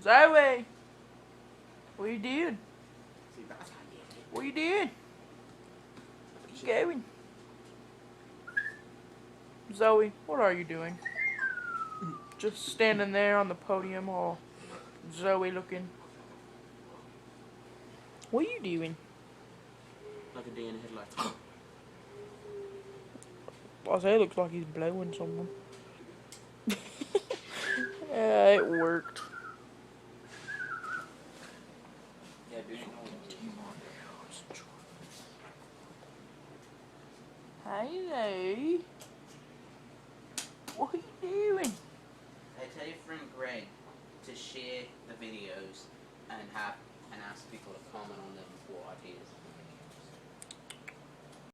Zoey! What you doing? What you doing? Where you going? Zoey, what are you doing? Just standing there on the podium all Zoey looking. What are you doing? Like a deer in a headlights. Isaiah looks like he's blowing someone. Yeah, it worked. Yeah, dude. Hello. What are you doing? Hey, tell your friend Greg to share the videos and ask people to comment on them for ideas.